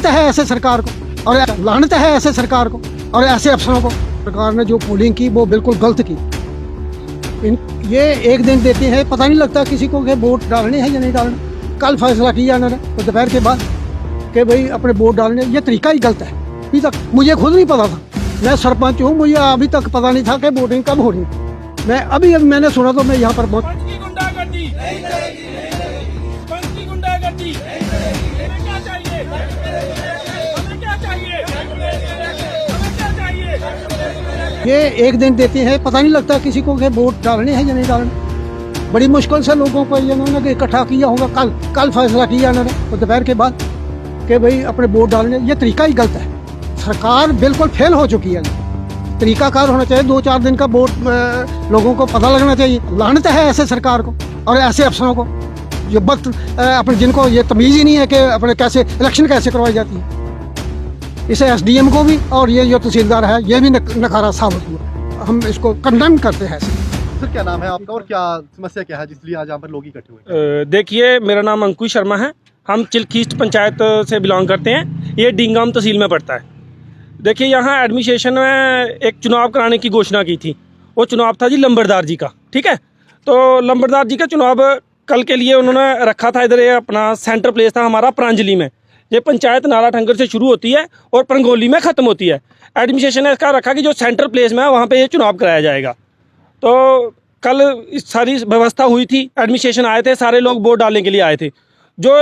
लानत है ऐसे सरकार को और लानत है ऐसे सरकार को और ऐसे अफसरों को। सरकार ने जो पोलिंग की वो बिल्कुल गलत की। ये एक दिन देते हैं, पता नहीं लगता किसी को कि वोट डालने हैं या नहीं डालने। कल फैसला किया इन्होंने तो दोपहर के बाद कि भाई अपने वोट डालने, ये तरीका ही गलत है। अभी तक मुझे खुद नहीं पता था, मैं सरपंच हूँ, मुझे अभी तक पता नहीं था कि वोटिंग कब हो रही। मैं अभी मैंने सुना तो मैं यहाँ पर पहुँच। ये एक दिन देते हैं, पता नहीं लगता किसी को कि वोट डालने हैं या नहीं डालने। बड़ी मुश्किल से लोगों को इन्होंने इकट्ठा किया होगा। कल फैसला किया इन्होंने तो दोपहर के बाद कि भाई अपने वोट डालने, ये तरीका ही गलत है। सरकार बिल्कुल फेल हो चुकी है। तरीकाकार होना चाहिए, 2-4 दिन का वोट लोगों को पता लगना चाहिए। लानत है ऐसे सरकार को और ऐसे अफसरों को जो अपने जिनको ये तमीज़ ही नहीं है कि अपने कैसे इलेक्शन कैसे करवाई जाती है। इसे एसडीएम को भी और ये जो तहसीलदार है ये भी नकारा साबित हुआ। हम इसको कंडेम करते हैं। सर क्या नाम है आपका और क्या समस्या क्या है जिसलिए आज यहाँ पर लोग इकट्ठे हुए? देखिए, मेरा नाम अंकुश शर्मा है। हम चिलखीस्ट पंचायत से बिलोंग करते हैं। ये डिंगाम तहसील में पड़ता है। देखिए, यहाँ एडमिनिस्ट्रेशन में एक चुनाव कराने की घोषणा की थी। वो चुनाव था जी लंबरदार जी का, ठीक है। तो लंबरदार जी का चुनाव कल के लिए उन्होंने रखा था। इधर ये अपना सेंटर प्लेस था हमारा प्रांजलि में। ये पंचायत नाला ठंगर से शुरू होती है और पंगोली में ख़त्म होती है। एडमिनिस्ट्रेशन ने इसका रखा कि जो सेंट्रल प्लेस में है वहाँ पे ये चुनाव कराया जाएगा। तो कल इस सारी व्यवस्था हुई थी। एडमिनिस्ट्रेशन आए थे, सारे लोग वोट डालने के लिए आए थे। जो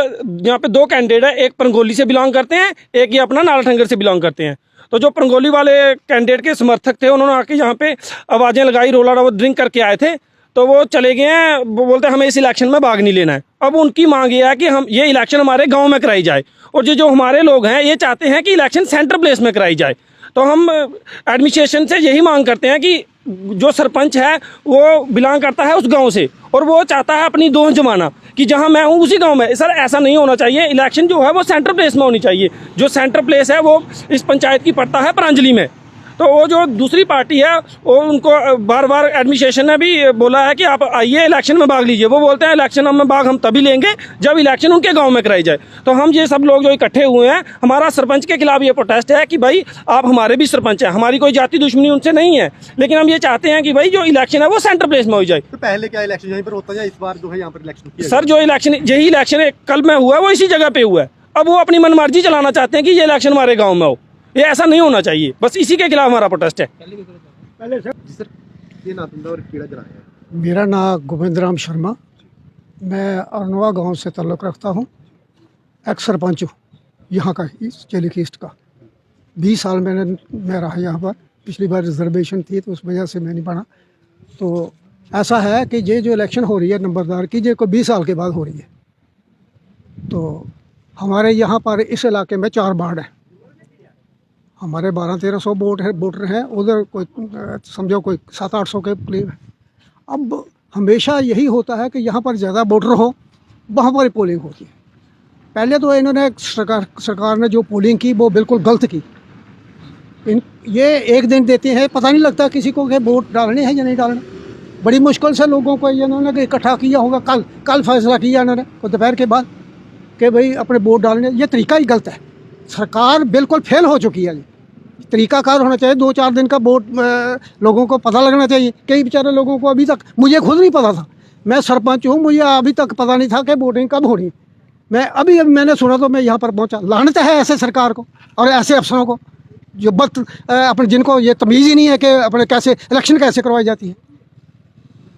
यहाँ पे 2 कैंडिडेट है, एक पंगोली से बिलोंग करते हैं, एक ये अपना नाला ठंगर से बिलोंग करते हैं। तो जो पंगोली वाले कैंडिडेट के समर्थक थे उन्होंने आके यहाँ पे आवाज़ें लगाई, रोला वो ड्रिंक करके आए थे। तो वो चले गए हैं, वो बोलते हैं हमें इस इलेक्शन में भाग नहीं लेना है। अब उनकी मांग ये है कि हम ये इलेक्शन हमारे गांव में कराई जाए और जो हमारे लोग हैं ये चाहते हैं कि इलेक्शन सेंटर प्लेस में कराई जाए। तो हम एडमिनिस्ट्रेशन से यही मांग करते हैं कि जो सरपंच है वो बिलोंग करता है उस गांव से और वो चाहता है अपनी दोस्त जमाना कि जहां मैं हूं उसी गांव में। सर ऐसा नहीं होना चाहिए। इलेक्शन जो है वो सेंटर प्लेस में होनी चाहिए। जो सेंटर प्लेस है वो इस पंचायत की पड़ता है प्रांजलि में। तो वो जो दूसरी पार्टी है वो उनको बार बार एडमिनिस्ट्रेशन ने भी बोला है कि आप आइए इलेक्शन में भाग लीजिए। वो बोलते हैं इलेक्शन में भाग हम तभी लेंगे जब इलेक्शन उनके गांव में कराई जाए। तो हम ये सब लोग जो इकट्ठे हुए हैं, हमारा सरपंच के खिलाफ ये प्रोटेस्ट है कि भाई आप हमारे भी सरपंच हैं। हमारी कोई जाति दुश्मनी उनसे नहीं है, लेकिन हम ये चाहते हैं कि भाई जो इलेक्शन है वो सेंटर प्लेस में हो जाए। तो पहले क्या इलेक्शन यहीं पर होता है, इस बार जो है यहाँ पर इलेक्शन किया? सर जो इलेक्शन, यही इलेक्शन कल में हुआ है वो इसी जगह पे हुआ है। अब वो अपनी मनमर्जी चलाना चाहते हैं कि ये इलेक्शन हमारे गाँव में हो। ये ऐसा नहीं होना चाहिए। बस इसी के खिलाफ हमारा प्रोटेस्ट है। पहले सर ये नाम और कीड़ा जलाया। मेरा नाम गोविंद राम शर्मा, मैं अरनवा गांव से ताल्लुक़ रखता हूं। एक्स सरपंच हूँ यहाँ का, इस चिलखीस्ट का। 20 साल मैं रहा यहाँ पर। पिछली बार रिजर्वेशन थी तो उस वजह से मैं नहीं बना। तो ऐसा है कि ये जो इलेक्शन हो रही है नंबरदार की, ये कोई 20 साल के बाद हो रही है। तो हमारे यहाँ पर इस इलाके में 4 वार्ड हैं। हमारे 1200-1300 वोटर हैं, उधर कोई समझो कोई 700-800 के करीब है। अब हमेशा यही होता है कि यहाँ पर ज़्यादा वोटर हो वहाँ पर पोलिंग होती है। पहले तो इन्होंने सरकार ने जो पोलिंग की वो बिल्कुल गलत की। ये एक दिन देते हैं, पता नहीं लगता किसी को कि वोट डालने हैं या नहीं डालने। बड़ी मुश्किल से लोगों को इन्होंने इकट्ठा किया होगा। कल फैसला किया इन्होंने तो दोपहर के बाद कि भाई अपने वोट डालने, ये तरीका ही गलत है। सरकार बिल्कुल फेल हो चुकी है। तरीकाकार होना चाहिए, 2-4 दिन का वोट लोगों को पता लगना चाहिए। कई बेचारे लोगों को अभी तक, मुझे खुद नहीं पता था, मैं सरपंच हूँ, मुझे अभी तक पता नहीं था कि वोटिंग कब हो रही। मैं अभी मैंने सुना तो मैं यहाँ पर पहुँचा। लानत है ऐसे सरकार को और ऐसे अफसरों को जो अपने जिनको ये तमीज़ ही नहीं है कि अपने कैसे इलेक्शन कैसे करवाई जाती है।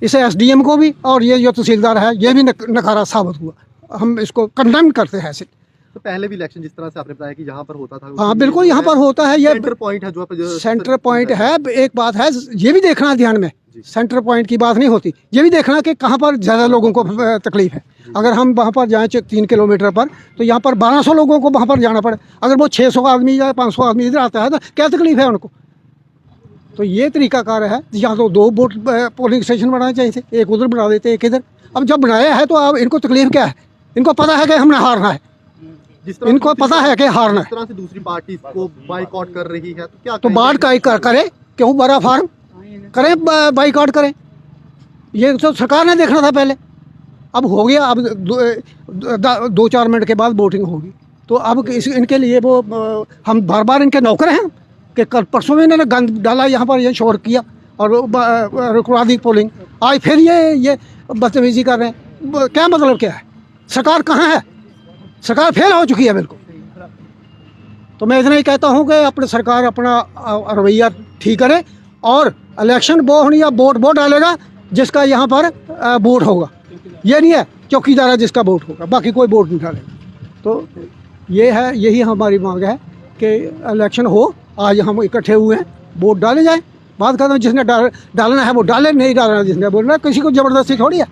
इसे एसडीएम को भी और ये जो तहसीलदार है ये भी नकारा साबित हुआ। हम इसको कंडेम करते हैं ऐसे। तो पहले भी इलेक्शन जिस तरह से आपने बताया कि यहाँ पर होता था, हाँ बिल्कुल यहाँ पर होता है। ये सेंटर पॉइंट है, जो सेंटर पॉइंट है। एक बात है ये भी देखना ध्यान में, सेंटर पॉइंट की बात नहीं होती, ये भी देखना कि कहाँ पर ज़्यादा लोगों को तकलीफ है। अगर हम वहाँ पर जाएँ 3 किलोमीटर पर, तो यहाँ पर 1200 लोगों को वहाँ पर जाना पड़े। अगर वो 600 आदमी या 500 आदमी इधर आता है तो क्या तकलीफ है उनको। तो ये तरीकाकार है। यहाँ तो 2 वोट पोलिंग स्टेशन बनाने चाहिए थे, एक उधर बना देते एक इधर। अब जब बनाया है तो अब इनको तकलीफ क्या है? इनको पता है कि हमने हारना है, इनको पता है कि हारना है। जिस तरह से दूसरी पार्टी को बाइकआउट कर रही है तो क्या तो बाढ़ का करे, क्यों बड़ा फार्म करें, बाइकआउट करें। ये तो सरकार ने देखना था पहले। अब हो गया, अब 2-4 मिनट के बाद वोटिंग होगी तो अब इनके लिए वो हम बार बार इनके नौकर हैं कि कल परसों में इन्होंने गंद डाला यहाँ पर, ये शोर किया और रुकवा दी पोलिंग, आज फिर ये बदतमीजी कर रहे हैं। क्या मतलब क्या है? सरकार कहाँ है? सरकार फेल हो चुकी है बिल्कुल। तो मैं इतना ही कहता हूँ कि अपनी सरकार अपना रवैया ठीक करे और इलेक्शन वो होनी या वोट डालेगा जिसका यहाँ पर वोट होगा, ये नहीं है चौकीदार है जिसका वोट होगा, बाकी कोई वोट नहीं डालेगा। तो ये है, यही हमारी मांग है कि इलेक्शन हो, आज हम इकट्ठे हुए हैं, वोट डाले जाए, बात खत्म। जिसने डालना है वो डाले, नहीं डालना जिसने बोलना, किसी को ज़बरदस्ती थोड़ी है।